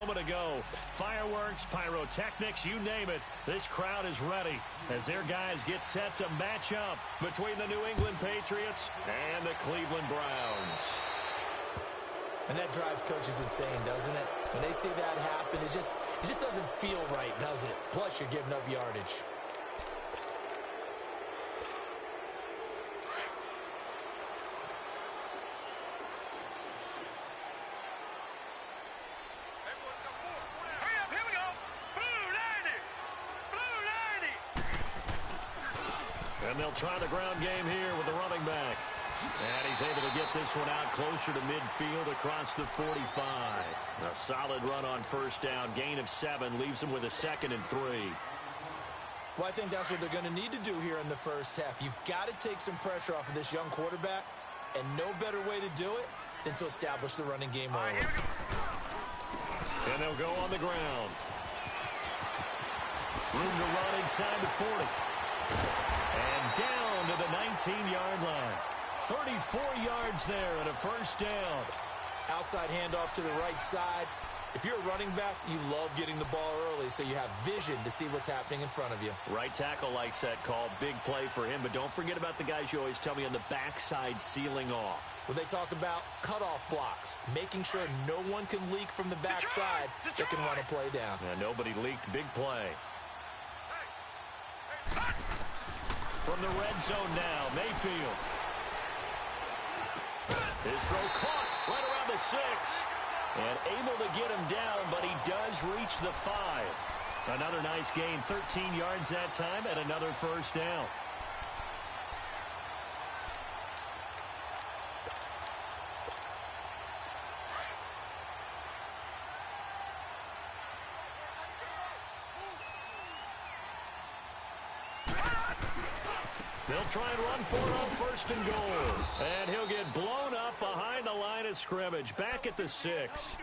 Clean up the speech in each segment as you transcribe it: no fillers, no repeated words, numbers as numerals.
moment ago. Fireworks, pyrotechnics, you name it. This crowd is ready as their guys get set to match up between the New England Patriots and the Cleveland Browns. And that drives coaches insane, doesn't it? When they see that happen, it just doesn't feel right, does it? Plus, you're giving up yardage. And they'll try the ground game here with the running back. And he's able to get this one out closer to midfield across the 45. A solid run on first down. Gain of 7 leaves him with a 2nd and 3. Well, I think that's what they're going to need to do here in the first half. You've got to take some pressure off of this young quarterback, and no better way to do it than to establish the running game early. And they'll go on the ground. Room to run inside the 40. And down to the 19-yard line. 34 yards there and a first down. Outside handoff to the right side. If you're a running back, you love getting the ball early so you have vision to see what's happening in front of you. Right tackle likes that call. Big play for him. But don't forget about the guys you always tell me on the backside sealing off. Well, they talk about cutoff blocks, making sure no one can leak from the backside that can run a play down. Yeah, nobody leaked. Big play. From the red zone now, Mayfield. His throw caught right around the 6. And able to get him down, but he does reach the 5. Another nice gain, 13 yards that time, and another first down. They'll try and run for it on 1st and goal. And he'll get blown up behind the line of scrimmage. Back at the 6.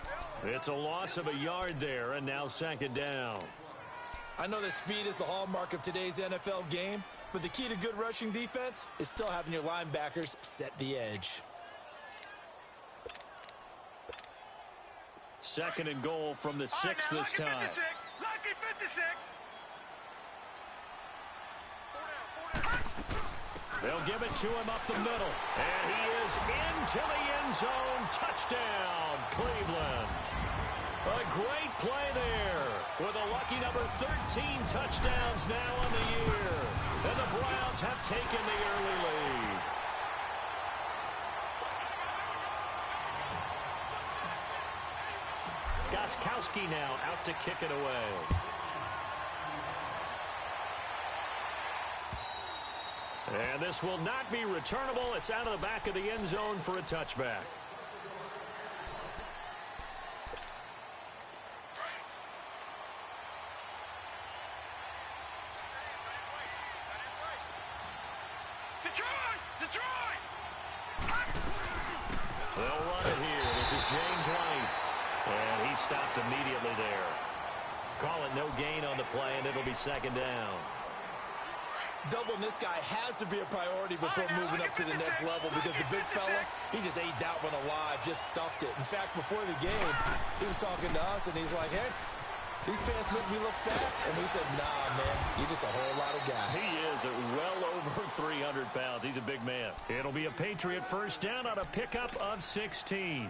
It's a loss of a yard there, and now 2nd down. I know that speed is the hallmark of today's NFL game, but the key to good rushing defense is still having your linebackers set the edge. 2nd and goal from the 6 this time. Lucky 56. They'll give it to him up the middle. And he is into the end zone. Touchdown, Cleveland. A great play there with a lucky number 13 touchdowns now on the year. And the Browns have taken the early lead. Gostkowski now out to kick it away. And this will not be returnable. It's out of the back of the end zone for a touchback. Detroit! They'll run it here. This is James White. And he stopped immediately there. Call it no gain on the play, and it'll be 2nd down. Doubling this guy has to be a priority before moving up to the next level because the big fella, he just ate that one alive, just stuffed it. In fact, before the game, he was talking to us, and he's like, hey, these pants make me look fat. And we said, nah, man, you're just a whole lot of guy. He is at well over 300 pounds. He's a big man. It'll be a Patriot first down on a pickup of 16.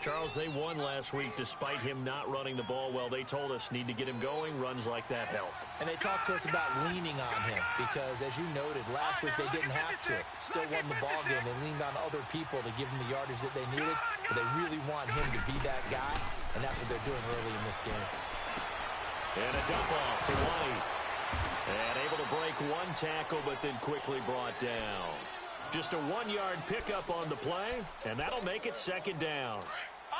Charles, they won last week despite him not running the ball well. They told us need to get him going. Runs like that help. And they talked to us about leaning on him because, as you noted, last week they didn't have to. Still won the ball game. They leaned on other people to give them the yardage that they needed. But they really want him to be that guy, and that's what they're doing early in this game. And a dump off to White. And able to break one tackle, but then quickly brought down. Just a 1-yard pickup on the play, and that'll make it 2nd down.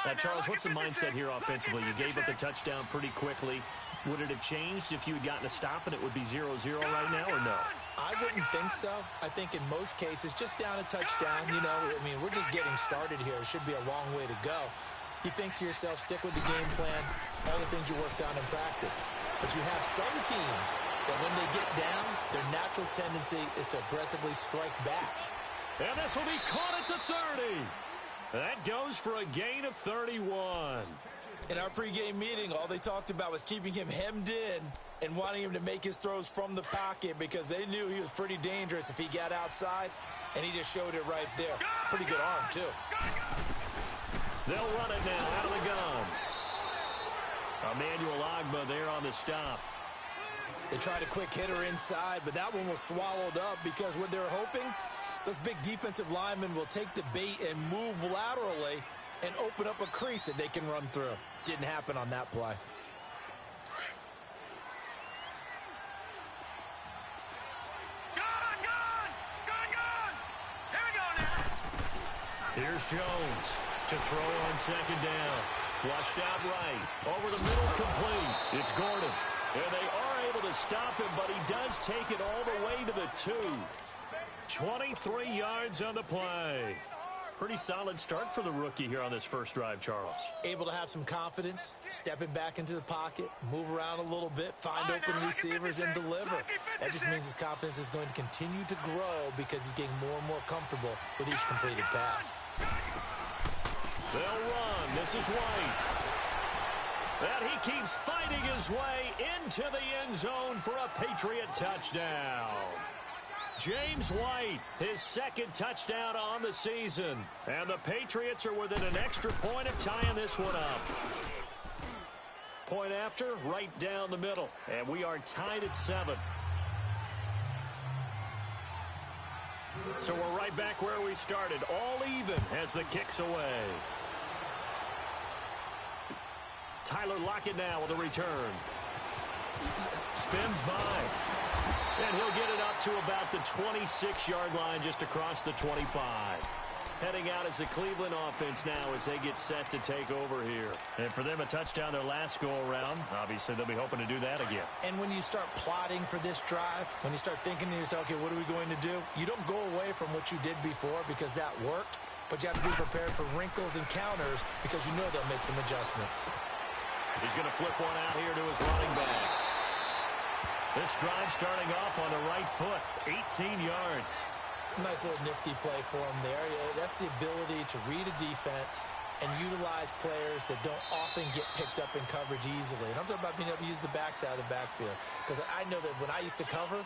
Now, Charles, what's the mindset here offensively? You gave up the touchdown pretty quickly. Would it have changed if you had gotten a stop and it would be 0-0 right now, or no? I wouldn't think so. I think in most cases, just down a touchdown, you know, I mean, we're just getting started here. It should be a long way to go. You think to yourself, stick with the game plan, all the things you worked on in practice. But you have some teams that when they get down, their natural tendency is to aggressively strike back. And this will be caught at the 30. That goes for a gain of 31. In our pregame meeting, all they talked about was keeping him hemmed in and wanting him to make his throws from the pocket because they knew he was pretty dangerous if he got outside, and he just showed it right there. Pretty good arm, too. They'll run it now out of the gun. Emmanuel Ogbah there on the stop. They tried a quick hitter inside, but that one was swallowed up because what they're hoping, those big defensive linemen will take the bait and move laterally and open up a crease that they can run through. Didn't happen on that play. Here's Jones to throw on second down. Flushed out right. Over the middle, complete. It's Gordon. And they are able to stop him, but he does take it all the way to the 2. 23 yards on the play. Pretty solid start for the rookie here on this first drive, Charles. Able to have some confidence, stepping back into the pocket, move around a little bit, find open receivers, and deliver. That just means his confidence is going to continue to grow because he's getting more and more comfortable with each completed pass. They'll run. This is White. And he keeps fighting his way into the end zone for a Patriot touchdown. James White, his second touchdown on the season. And the Patriots are within an extra point of tying this one up. Point after, right down the middle. And we are tied at 7. So we're right back where we started. All even as the kick's away. Tyler Lockett now with a return. Spins by. And he'll get it up to about the 26-yard line just across the 25. Heading out as the Cleveland offense now as they get set to take over here. And for them, a touchdown their last go-around. Obviously, they'll be hoping to do that again. And when you start plotting for this drive, when you start thinking to yourself, okay, what are we going to do? You don't go away from what you did before because that worked. But you have to be prepared for wrinkles and counters because you know they'll make some adjustments. He's going to flip one out here to his running back. This drive starting off on the right foot, 18 yards. Nice little nifty play for him there. That's the ability to read a defense and utilize players that don't often get picked up in coverage easily. And I'm talking about being able to use the backside of the backfield. Because I know that when I used to cover,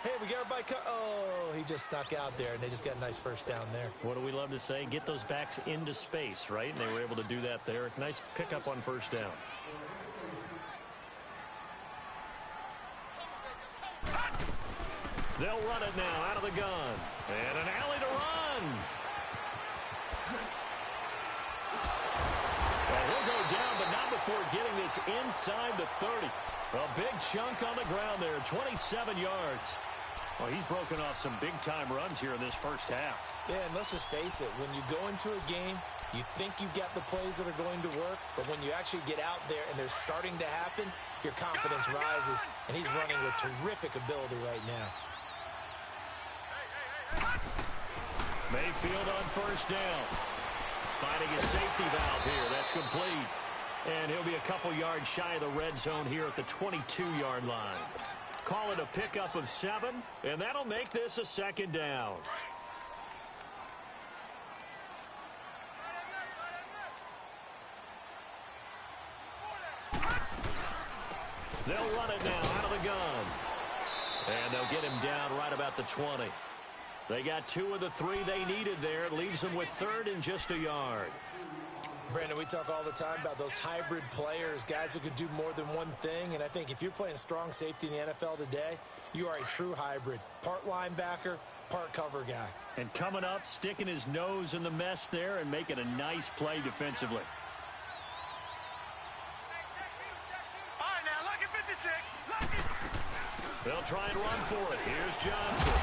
hey, we got everybody oh, he just snuck out there, and they just got a nice first down there. What do we love to say? Get those backs into space, right? And they were able to do that there. Nice pickup on first down. They'll run it now out of the gun. And an alley to run. Well, he'll go down, but not before getting this inside the 30. A big chunk on the ground there, 27 yards. Well, he's broken off some big-time runs here in this first half. Yeah, and let's just face it. When you go into a game, you think you've got the plays that are going to work, but when you actually get out there and they're starting to happen, your confidence rises, and he's running with terrific ability right now. Mayfield on first down. Finding a safety valve here. That's complete. And he'll be a couple yards shy of the red zone here at the 22-yard line. Call it a pickup of 7, and that'll make this a second down. They'll run it now out of the gun. And they'll get him down right about the 20. They got 2 of the 3 they needed there. It leaves them with 3rd and just a yard. Brandon, we talk all the time about those hybrid players, guys who could do more than one thing. And I think if you're playing strong safety in the NFL today, you are a true hybrid. Part linebacker, part cover guy. And coming up, sticking his nose in the mess there and making a nice play defensively. All right, now, look at 56. Look at... They'll try and run for it. Here's Johnson.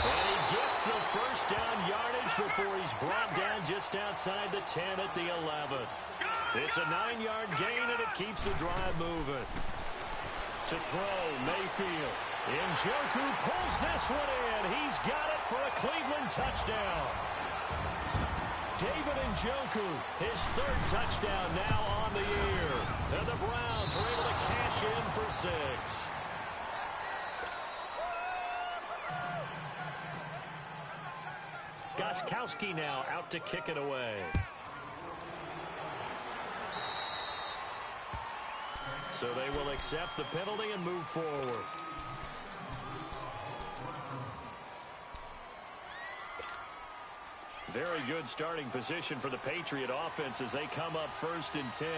And he gets the first down yardage before he's brought down just outside the 10 at the 11. It's a 9-yard gain, and it keeps the drive moving. To throw, Mayfield. Njoku pulls this one in. He's got it for a Cleveland touchdown. David Njoku, his 3rd touchdown now on the year. And the Browns are able to cash in for 6. Gostkowski now out to kick it away. So they will accept the penalty and move forward. Very good starting position for the Patriot offense as they come up 1st and 10.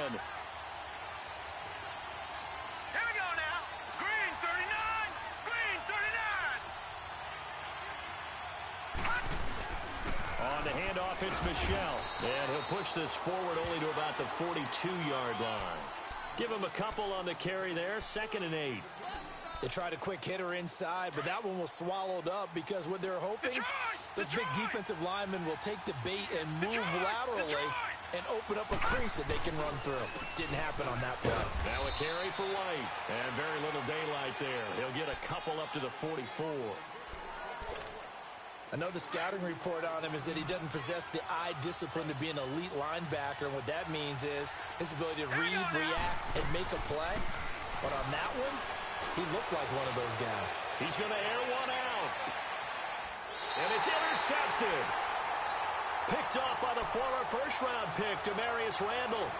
It's Michelle, and he'll push this forward only to about the 42-yard line. Give him a couple on the carry there, 2nd and 8. They tried a quick hitter inside, but that one was swallowed up because what they're hoping, this big defensive lineman will take the bait and move laterally and open up a crease that they can run through. Didn't happen on that play. Now a carry for White, and very little daylight there. He'll get a couple up to the 44. I know the scouting report on him is that he doesn't possess the eye discipline to be an elite linebacker, and what that means is his ability to read, react, and make a play. But on that one, he looked like one of those guys. He's going to air one out. And it's intercepted. Picked off by the former first-round pick, Demarius Randall.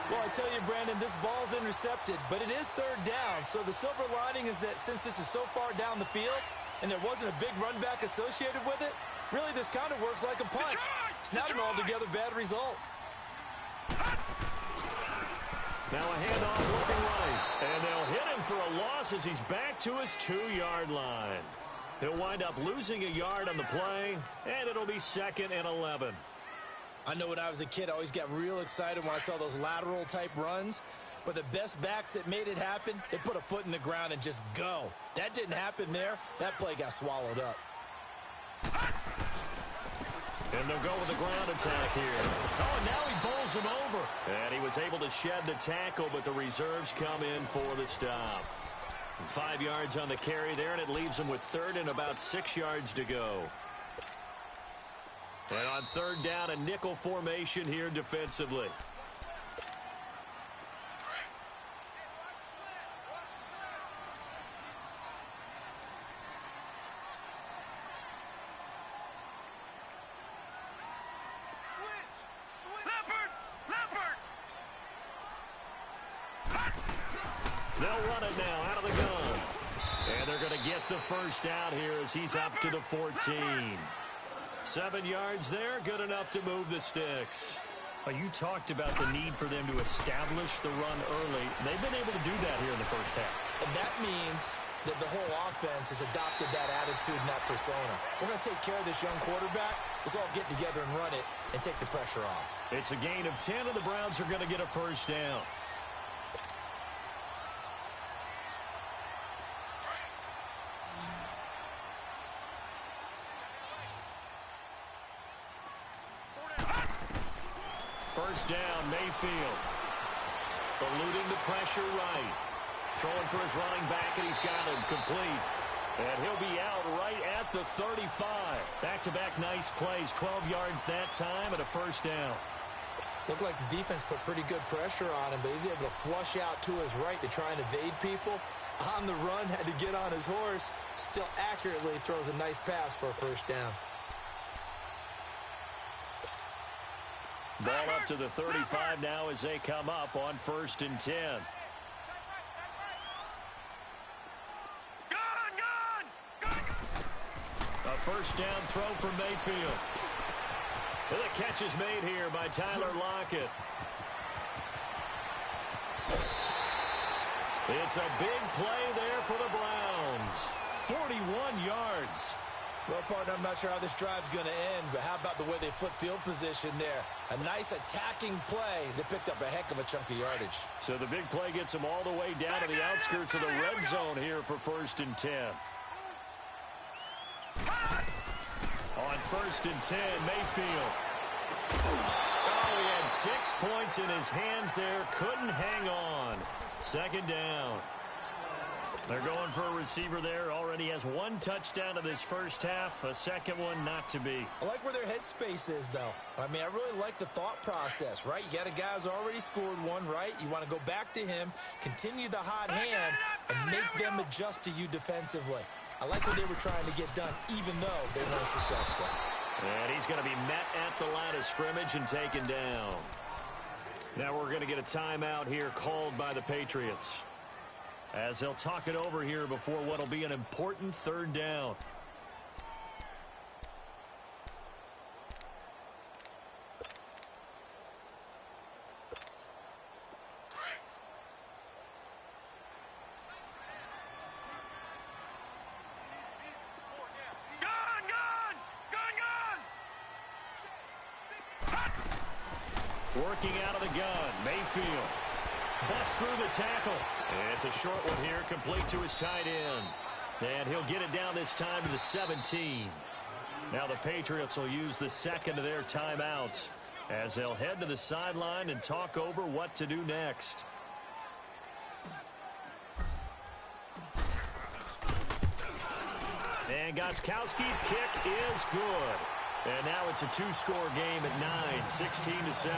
Well, I tell you, Brandon, this ball's intercepted, but it is 3rd down. So the silver lining is that since this is so far down the field, and there wasn't a big run back associated with it, really this kind of works like a punt. It's not an altogether bad result. Now a handoff looking right. And they'll hit him for a loss as he's back to his 2-yard line. He'll wind up losing a yard on the play, and it'll be 2nd and 11. I know when I was a kid, I always got real excited when I saw those lateral-type runs. But the best backs that made it happen, they put a foot in the ground and just go. That didn't happen there. That play got swallowed up. And they'll go with the ground attack here. Oh, and now he bowls him over. And he was able to shed the tackle, but the reserves come in for the stop. 5 yards on the carry there, and it leaves him with 3rd and about 6 yards to go. And on 3rd down, a nickel formation here defensively. They'll run it now out of the gun. And they're going to get the first out here as he's up to the 14. 7 yards there, good enough to move the sticks. Well, you talked about the need for them to establish the run early. They've been able to do that here in the first half. And that means that the whole offense has adopted that attitude and that persona. We're going to take care of this young quarterback. Let's all get together and run it and take the pressure off. It's a gain of 10, and the Browns are going to get a first down. First down, Mayfield. Eluding the pressure right. Throwing for his running back, and he's got him complete. And he'll be out right at the 35. Back-to-back nice plays, 12 yards that time, and a first down. Looked like the defense put pretty good pressure on him, but he's able to flush out to his right to try and evade people. On the run, had to get on his horse. Still accurately throws a nice pass for a first down. Ball up to the 35 now as they come up on 1st and 10. A first down throw for Mayfield. And the catch is made here by Tyler Lockett. It's a big play there for the Browns. 41 yards. Well, partner, I'm not sure how this drive's going to end, but how about the way they flip field position there? A nice attacking play that picked up a heck of a chunk of yardage. So the big play gets them all the way down to the outskirts of the red zone here for 1st and 10. On 1st and 10, Mayfield. Oh, he had 6 points in his hands there. Couldn't hang on. 2nd down. They're going for a receiver there. Already has 1 touchdown in this first half. A second one not to be. I like where their headspace is, though. I mean, I really like the thought process, right? You got a guy who's already scored 1, right? You want to go back to him, continue the hot hand, and make them adjust to you defensively. I like what they were trying to get done, even though they weren't successful. And he's going to be met at the line of scrimmage and taken down. Now we're going to get a timeout here called by the Patriots, as they'll talk it over here before what will be an important third down. Working out of the gun, Mayfield. Busts through the tackle. And it's a short one here, complete to his tight end. And he'll get it down this time to the 17. Now the Patriots will use the second of their timeouts as they'll head to the sideline and talk over what to do next. And Gostkowski's kick is good. And now it's a two-score game at 9, 16-7.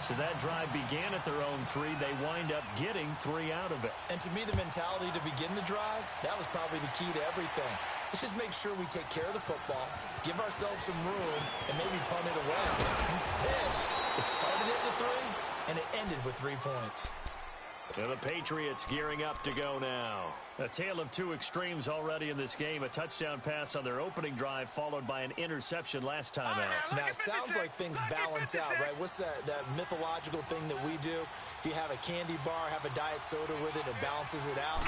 So that drive began at their own 3. They wind up getting 3 out of it. And to me, the mentality to begin the drive, that was probably the key to everything. Let's just make sure we take care of the football, give ourselves some room, and maybe punt it away. Instead, it started at the 3, and it ended with 3 points. And the Patriots gearing up to go now. A tale of two extremes already in this game. A touchdown pass on their opening drive, followed by an interception last time out. Now, it sounds like things balance out, right? What's that mythological thing that we do? If you have a candy bar, have a diet soda with it, it balances it out.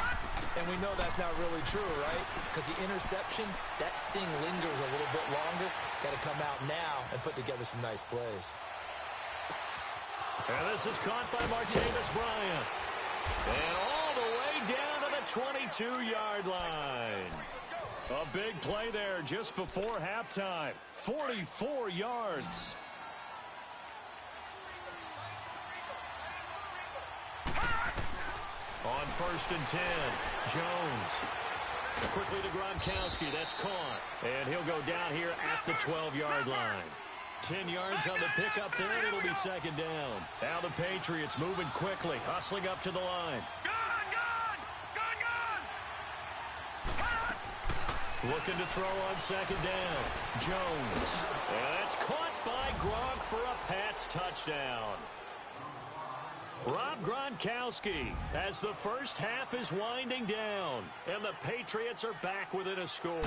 And we know that's not really true, right? Because the interception, that sting lingers a little bit longer. Got to come out now and put together some nice plays. And this is caught by Martavis Bryant. And all the way down to the 22-yard line. A big play there just before halftime. 44 yards. On 1st and 10, Jones. Quickly to Gronkowski. That's caught. And he'll go down here at the 12-yard line. 10 yards on the pickup there, and it'll be second down. Now the Patriots moving quickly, hustling up to the line. Looking to throw on second down. Jones. And that's caught by Gronk for a Pats touchdown. Rob Gronkowski as the first half is winding down, and the Patriots are back within a score.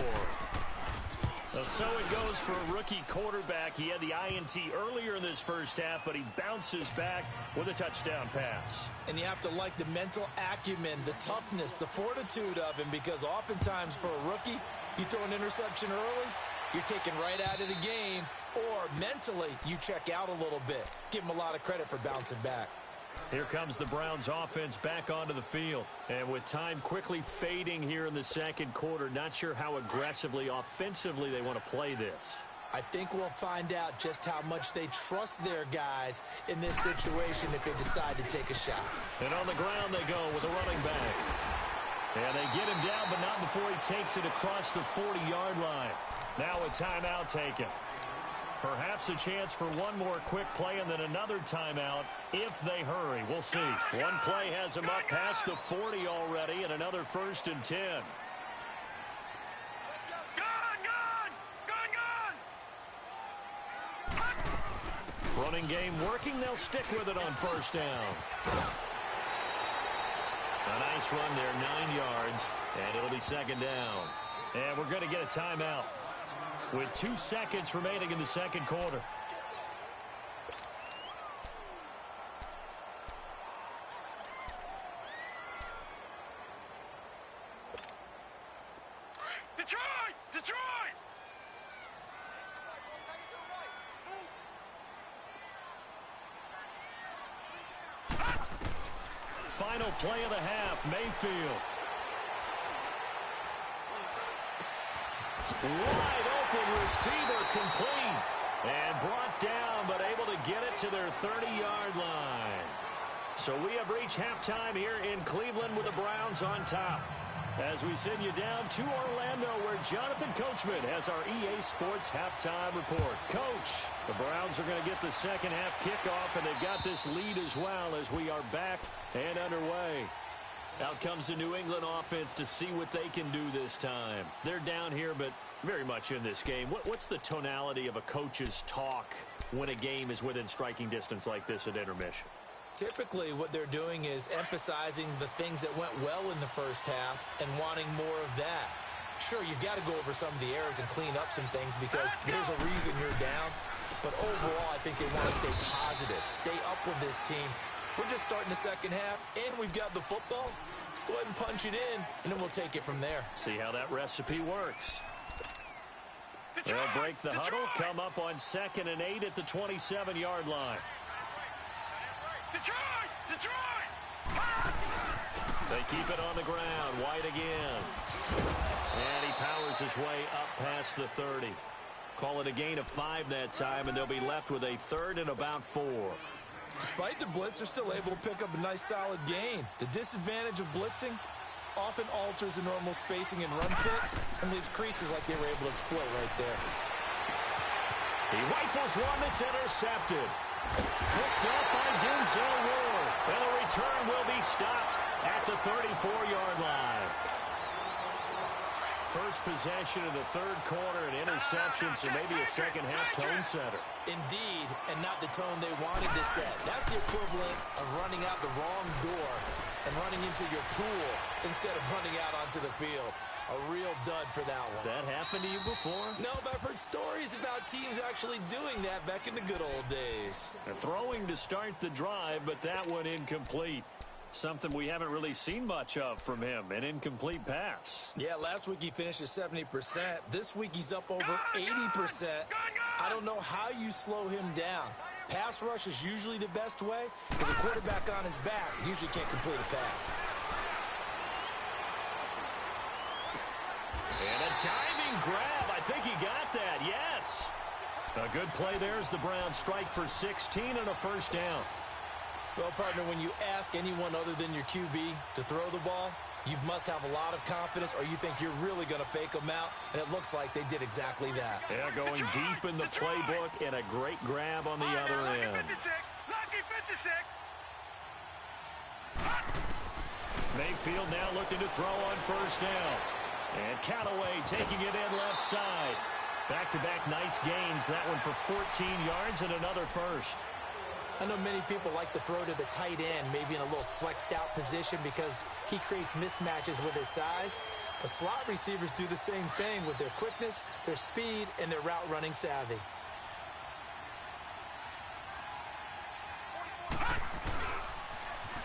So it goes for a rookie quarterback. He had the INT earlier in this first half, but he bounces back with a touchdown pass. And you have to like the mental acumen, the toughness, the fortitude of him, because oftentimes for a rookie, you throw an interception early, you're taken right out of the game, or mentally you check out a little bit. Give him a lot of credit for bouncing back. Here comes the Browns offense back onto the field. And with time quickly fading here in the second quarter, not sure how aggressively, offensively they want to play this. I think we'll find out just how much they trust their guys in this situation if they decide to take a shot. And on the ground they go with a running back. And they get him down, but not before he takes it across the 40-yard line. Now a timeout taken. Perhaps a chance for one more quick play and then another timeout if they hurry. We'll see. One play has them up past the 40 already and another 1st and 10. Running game working. They'll stick with it on 1st down. A nice run there, 9 yards, and it'll be second down. And we're going to get a timeout with 2 seconds remaining in the second quarter. Detroit! Detroit! Final play of the half, Mayfield. Wide open receiver complete. And brought down, but able to get it to their 30-yard line. So we have reached halftime here in Cleveland with the Browns on top. As we send you down to Orlando, where Jonathan Coachman has our EA Sports halftime report. Coach, the Browns are going to get the second half kickoff, and they've got this lead as well as we are back and underway. Out comes the New England offense to see what they can do this time. They're down here, but very much in this game. What's the tonality of a coach's talk when a game is within striking distance like this at intermission? Typically, what they're doing is emphasizing the things that went well in the first half and wanting more of that. Sure, you've got to go over some of the errors and clean up some things because there's a reason you're down. But overall, I think they want to stay positive, stay up with this team. We're just starting the second half, and we've got the football. Let's go ahead and punch it in, and then we'll take it from there. See how that recipe works. They'll break the huddle, come up on 2nd and 8 at the 27-yard line. Detroit! They keep it on the ground. White again. And he powers his way up past the 30. Call it a gain of 5 that time, and they'll be left with a 3rd and about 4. Despite the blitz, they're still able to pick up a nice, solid gain. The disadvantage of blitzing often alters the normal spacing and run fits and leaves creases like they were able to exploit right there. He rifles one that's intercepted. Picked up by Denzel Ward. And the return will be stopped at the 34-yard line. First possession of the third quarter, an interception, so maybe a second-half tone setter. Indeed, and not the tone they wanted to set. That's the equivalent of running out the wrong door and running into your pool instead of running out onto the field. A real dud for that one. Has that happened to you before? No, but I've heard stories about teams actually doing that back in the good old days. They're throwing to start the drive, but that one incomplete. Something we haven't really seen much of from him, an incomplete pass. Yeah, last week he finished at 70%. This week he's up over 80%. I don't know how you slow him down. Pass rush is usually the best way because a quarterback on his back usually can't complete a pass. And a diving grab. I think he got that. Yes. A good play there as the Browns strike for 16 and a first down. Well, partner, when you ask anyone other than your QB to throw the ball, you must have a lot of confidence or you think you're really going to fake them out, and it looks like they did exactly that. Yeah, going deep in the playbook and a great grab on the other end. Lucky 56. Mayfield now looking to throw on first down. And Callaway taking it in left side. Back-to-back nice gains. That one for 14 yards and another first. I know many people like to throw to the tight end, maybe in a little flexed out position because he creates mismatches with his size. But slot receivers do the same thing with their quickness, their speed, and their route running savvy.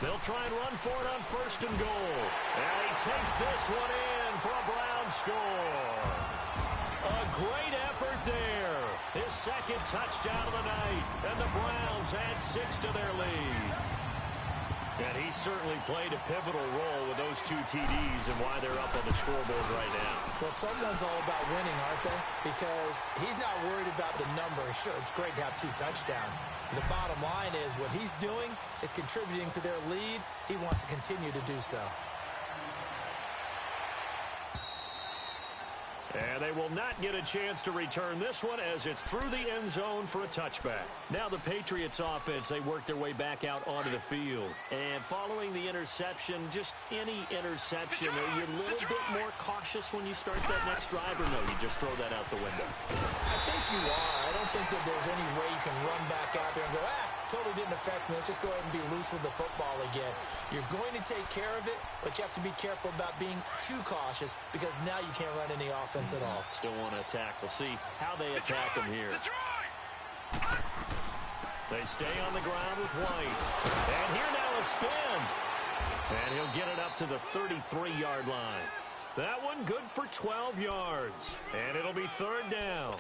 They'll try and run for it on first and goal. And he takes this one in for a Brown score. A great effort there. His second touchdown of the night. And the Browns add 6 to their lead. And he certainly played a pivotal role with those 2 TDs and why they're up on the scoreboard right now. Well, someone's all about winning, aren't they? Because he's not worried about the number. Sure, it's great to have 2 touchdowns. The bottom line is what he's doing is contributing to their lead. He wants to continue to do so. And they will not get a chance to return this one as it's through the end zone for a touchback. Now the Patriots offense, they work their way back out onto the field. And following the interception, just any interception, are you a little bit more cautious when you start that next drive, or no, you just throw that out the window? I think you are. I don't think that there's any way you can run back out there and go, totally didn't affect me. Let's just go ahead and be loose with the football again. You're going to take care of it, but you have to be careful about being too cautious because now you can't run any offense at all. Still want to attack. We'll see how they attack him here. They stay on the ground with White. And here now a spin. And he'll get it up to the 33-yard line. That one good for 12 yards. And it'll be third down.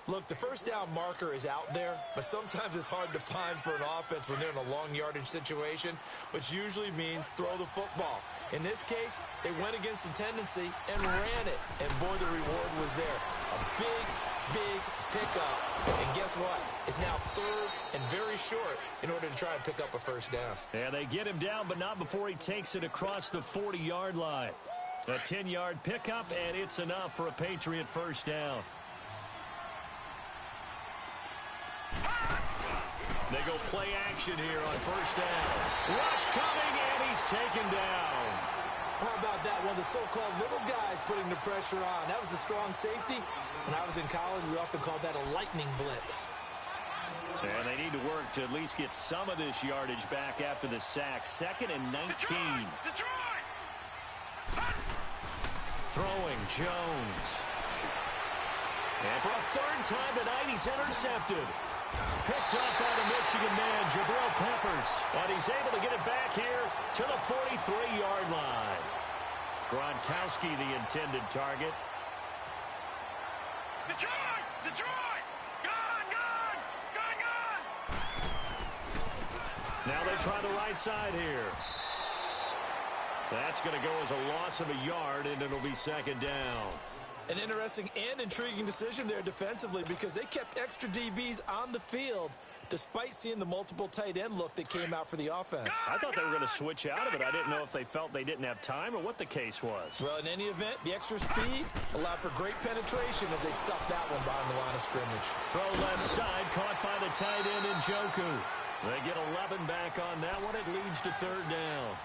Look, the first down marker is out there, but sometimes it's hard to find for an offense when they're in a long yardage situation, which usually means throw the football. In this case, they went against the tendency and ran it, and boy, the reward was there. A big pickup, and guess what? It's now third and very short in order to try and pick up a first down. Yeah, they get him down, but not before he takes it across the 40-yard line. A 10-yard pickup, and it's enough for a Patriot first down. They go play action here on first down. Rush coming, and he's taken down. How about that? One of the so-called little guys putting the pressure on. That was the strong safety. When I was in college, we often called that a lightning blitz. And they need to work to at least get some of this yardage back after the sack. 2nd and 19. Detroit! Throwing Jones. And for a 3rd time tonight, he's intercepted. Picked up by the Michigan man, Jabril Peppers. And he's able to get it back here to the 43-yard line. Gronkowski, the intended target. Detroit! Detroit! Gone! Gone! Gone! Gone! Now they try the right side here. That's going to go as a loss of a yard, and it'll be 2nd down. An interesting and intriguing decision there defensively because they kept extra DBs on the field despite seeing the multiple tight end look that came out for the offense. I thought they were going to switch out of it. I didn't know if they felt they didn't have time or what the case was. Well, in any event, the extra speed allowed for great penetration as they stuffed that one behind the line of scrimmage. Throw left side, caught by the tight end Njoku. They get 11 back on that one. It leads to 3rd down.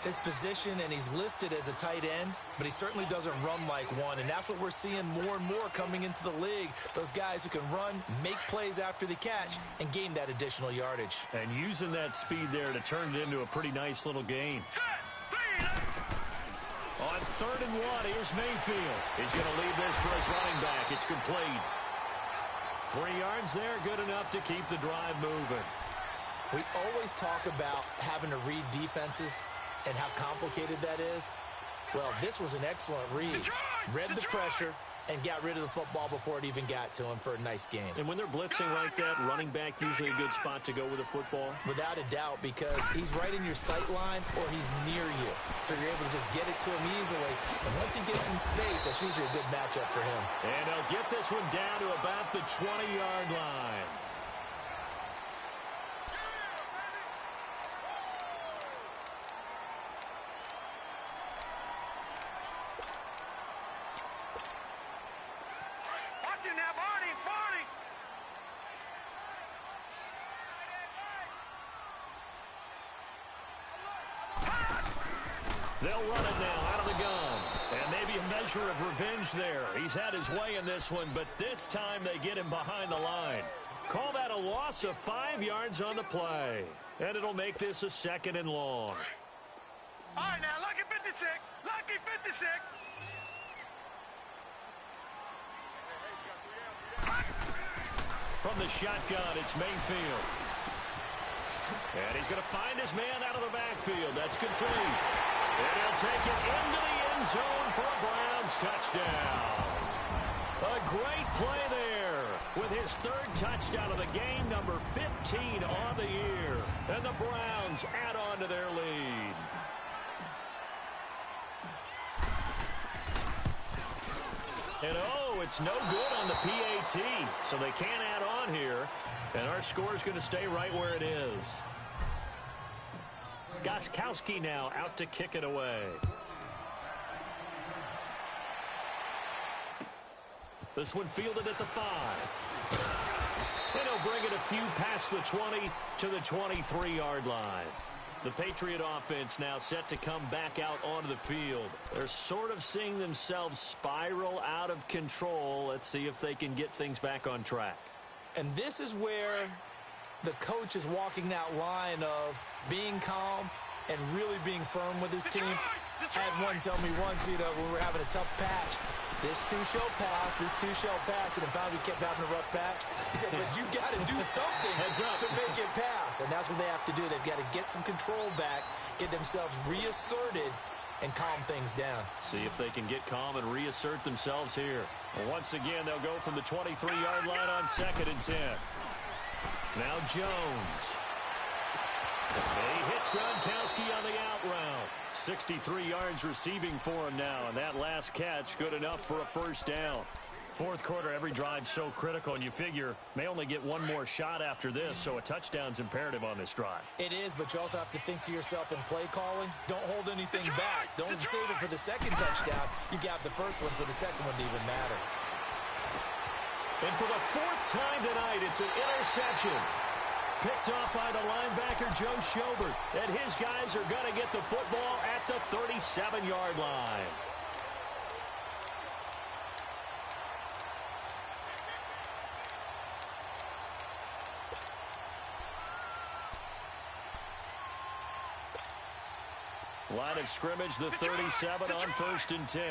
His position, and he's listed as a tight end, but he certainly doesn't run like one, and that's what we're seeing more and more coming into the league. Those guys who can run, make plays after the catch, and gain that additional yardage. And using that speed there to turn it into a pretty nice little game. On 3rd and 1, here's Mayfield. He's going to leave this for his running back. It's complete. 3 yards there, good enough to keep the drive moving. We always talk about having to read defenses and how complicated that is. Well, this was an excellent read. Read the pressure and got rid of the football before it even got to him for a nice game. And when they're blitzing like that, running back usually a good spot to go with a football? Without a doubt, because he's right in your sight line or he's near you. So you're able to just get it to him easily. And once he gets in space, that's usually a good matchup for him. And he'll get this one down to about the 20-yard line. They'll run it now out of the gun. And maybe a measure of revenge there. He's had his way in this one, but this time they get him behind the line. Call that a loss of 5 yards on the play. And it'll make this a 2nd and long. All right, now, lucky 56. Lucky 56. From the shotgun, it's Mayfield. And he's going to find his man out of the backfield. That's complete. And he'll take it into the end zone for a Browns touchdown. A great play there with his 3rd touchdown of the game, number 15 on the year. And the Browns add on to their lead. And oh, it's no good on the PAT, so they can't add on here. And our score is going to stay right where it is. Gostkowski now out to kick it away. This one fielded at the 5. And he'll bring it a few past the 20 to the 23-yard line. The Patriot offense now set to come back out onto the field. They're sort of seeing themselves spiral out of control. Let's see if they can get things back on track. And this is where the coach is walking that line of being calm and really being firm with his team. I had one tell me once, when we were having a tough patch, this too shall pass, this too shall pass, and in fact we kept having a rough patch. He said, but you got to do something to make it pass, and that's what they have to do. They've got to get some control back, get themselves reasserted, and calm things down. See if they can get calm and reassert themselves here. Once again, they'll go from the 23-yard line on 2nd and 10. Now Jones. He hits Gronkowski on the out route. 63 yards receiving for him now, and that last catch good enough for a 1st down. 4th quarter, every drive's so critical, and you figure may only get one more shot after this, so a touchdown's imperative on this drive. It is, but you also have to think to yourself in play calling, don't hold anything back. Don't save it for the 2nd touchdown. You got the 1st one for the 2nd one to even matter. And for the 4th time tonight, it's an interception. Picked off by the linebacker, Joe Schobert. And his guys are going to get the football at the 37-yard line. Line of scrimmage, the 37 on 1st and 10.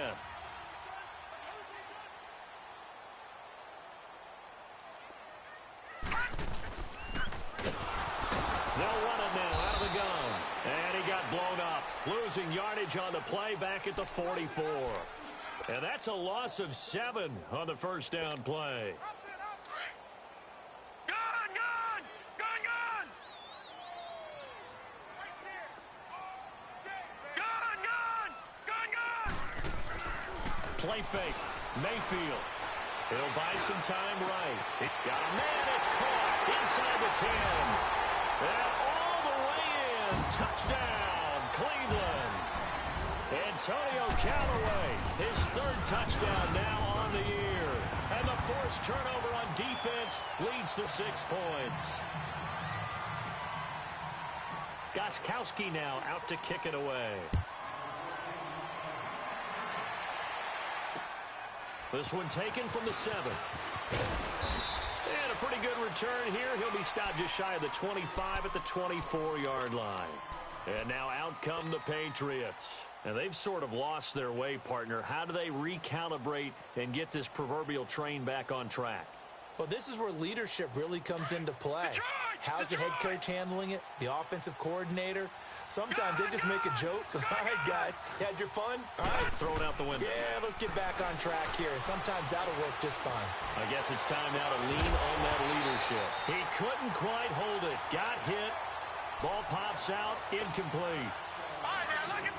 They'll run it now out of the gun. And he got blown up. Losing yardage on the play back at the 44. And that's a loss of 7 on the first down play. Play fake. Mayfield. He'll buy some time right. Got a man. It's caught inside the 10. And all the way in. Touchdown, Cleveland. Antonio Callaway, his 3rd touchdown now on the year. And the forced turnover on defense leads to 6 points. Gostkowski now out to kick it away. This one taken from the 7. And a pretty good return here. He'll be stopped just shy of the 25 at the 24-yard line. And now out come the Patriots. And they've sort of lost their way, partner. How do they recalibrate and get this proverbial train back on track? Well, this is where leadership really comes into play. How's the head coach handling it? The offensive coordinator? Sometimes they just make a joke. All right, guys, you had your fun? All right. Throw it out the window. Yeah, let's get back on track here. And sometimes that'll work just fine. I guess it's time now to lean on that leadership. He couldn't quite hold it. Got hit. Ball pops out. Incomplete.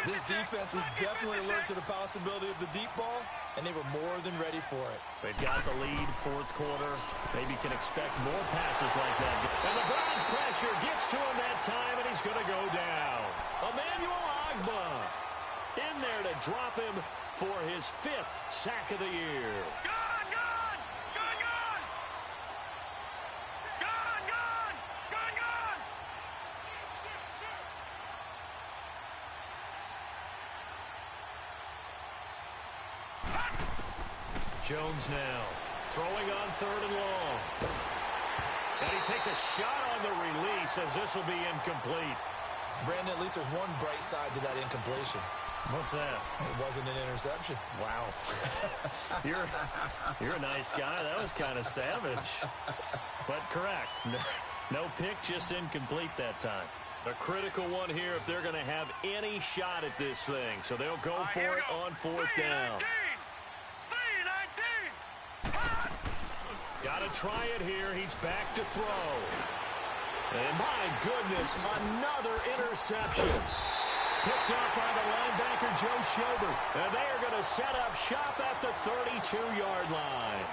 This defense was definitely alert to the possibility of the deep ball, and they were more than ready for it. They've got the lead, 4th quarter. Maybe can expect more passes like that. And the Browns pressure gets to him that time, and he's going to go down. Emmanuel Agba in there to drop him for his 5th sack of the year. Jones now throwing on 3rd and long. And he takes a shot on the release as this will be incomplete. Brandon, at least there's one bright side to that incompletion. What's that? It wasn't an interception. Wow. You're a nice guy. That was kind of savage. But correct. No pick, just incomplete that time. A critical one here if they're going to have any shot at this thing. So they'll go for it on 4th down. Got to try it here. He's back to throw. And my goodness, another interception. Picked up by the linebacker, Joe Schobert. And they are going to set up shop at the 32-yard line.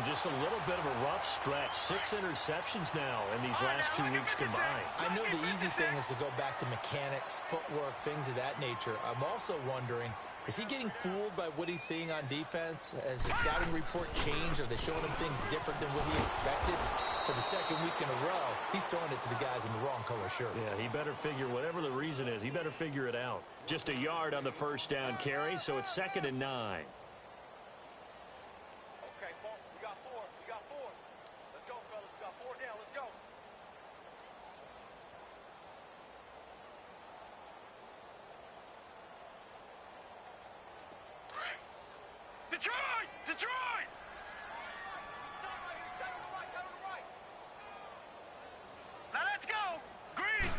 Just a little bit of a rough stretch. 6 interceptions now in these last 2 weeks combined. I know the easy thing is to go back to mechanics, footwork, things of that nature. I'm also wondering, is he getting fooled by what he's seeing on defense? Has the scouting report changed? Are they showing him things different than what he expected? For the 2nd week in a row, he's throwing it to the guys in the wrong color shirts. Yeah, he better figure, whatever the reason is, he better figure it out. Just a yard on the first down carry, so it's 2nd and 9. Okay, Paul, we got 4. We got 4. Let's go, fellas. We got 4 down. Let's go. Detroit! Detroit! Now let's go! Green!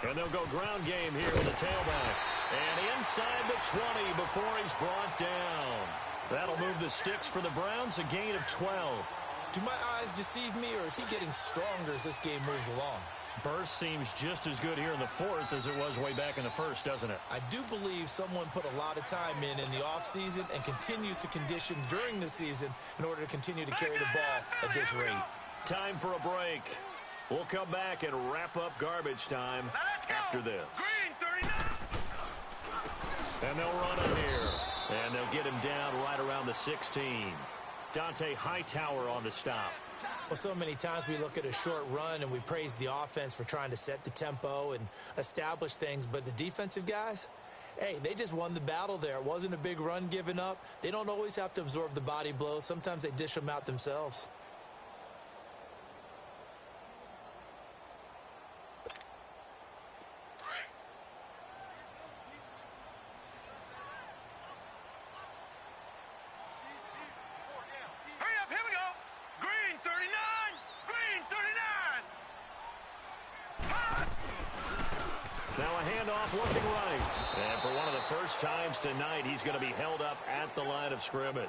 And they'll go ground game here with the tailback. And inside the 20 before he's brought down. That'll move the sticks for the Browns, a gain of 12. Do my eyes deceive me, or is he getting stronger as this game moves along? Burst seems just as good here in the 4th as it was way back in the 1st, doesn't it? I do believe someone put a lot of time in the offseason and continues to condition during the season in order to continue to carry the ball at this rate. Time for a break. We'll come back and wrap up garbage time after this. Green, 39! And they'll run him here. And they'll get him down right around the 16. Dante Hightower on the stop. Well, so many times we look at a short run and we praise the offense for trying to set the tempo and establish things, but the defensive guys, hey, they just won the battle there. It wasn't a big run given up. They don't always have to absorb the body blows. Sometimes they dish them out themselves. Now a handoff looking right. And for one of the first times tonight, he's going to be held up at the line of scrimmage.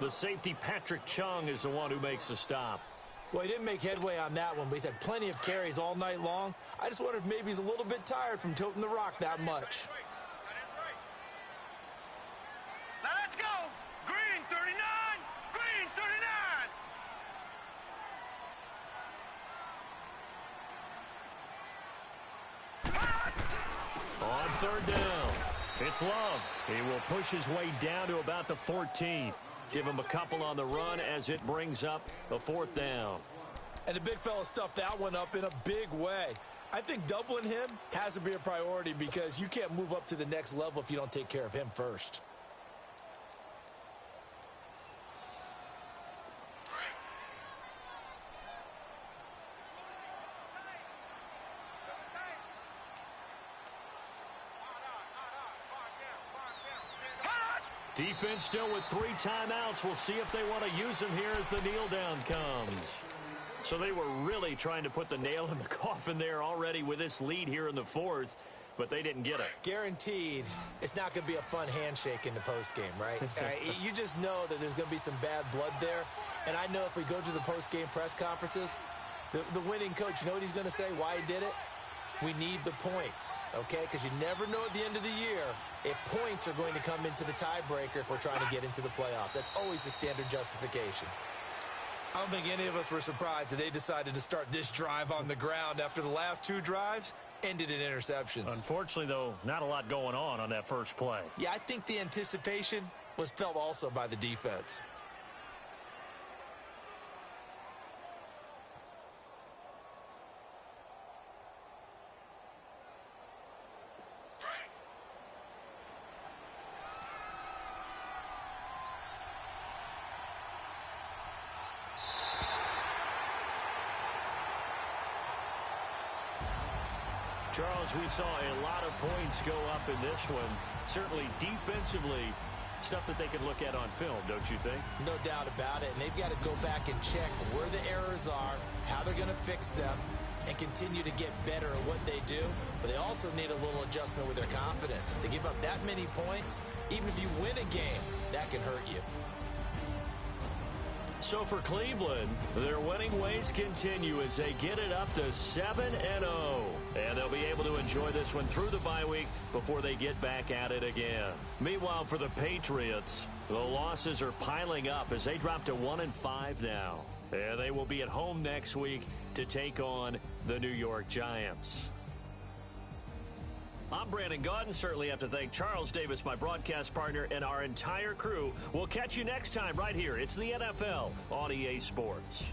The safety, Patrick Chung, is the one who makes the stop. Well, he didn't make headway on that one, but he's had plenty of carries all night long. I just wonder if maybe he's a little bit tired from toting the rock that much. Now let's go. Green 39. Green 39. On third down, it's Love. He will push his way down to about the 14. Give him a couple on the run as it brings up the fourth down. And the big fella stuffed that one up in a big way. I think doubling him has to be a priority because you can't move up to the next level if you don't take care of him first. Defense still with 3 timeouts. We'll see if they want to use them here as the kneel down comes. So they were really trying to put the nail in the coffin there already with this lead here in the fourth, but they didn't get it. Guaranteed it's not going to be a fun handshake in the postgame, right? You just know that there's going to be some bad blood there. And I know if we go to the postgame press conferences, the winning coach, you know what he's going to say, why he did it? We need the points, okay? Because you never know at the end of the year if points are going to come into the tiebreaker if we're trying to get into the playoffs. That's always the standard justification. I don't think any of us were surprised that they decided to start this drive on the ground after the last 2 drives ended in interceptions. Unfortunately, though, not a lot going on that first play. Yeah, I think the anticipation was felt also by the defense. Charles, we saw a lot of points go up in this one. Certainly defensively, stuff that they could look at on film, don't you think? No doubt about it. And they've got to go back and check where the errors are, how they're going to fix them, and continue to get better at what they do. But they also need a little adjustment with their confidence. To give up that many points, even if you win a game, that can hurt you. So for Cleveland, their winning ways continue as they get it up to 7-0. And they'll be able to enjoy this one through the bye week before they get back at it again. Meanwhile, for the Patriots, the losses are piling up as they drop to 1-5 now. And they will be at home next week to take on the New York Giants. I'm Brandon Gaudin. Certainly have to thank Charles Davis, my broadcast partner, and our entire crew. We'll catch you next time right here. It's the NFL on EA Sports.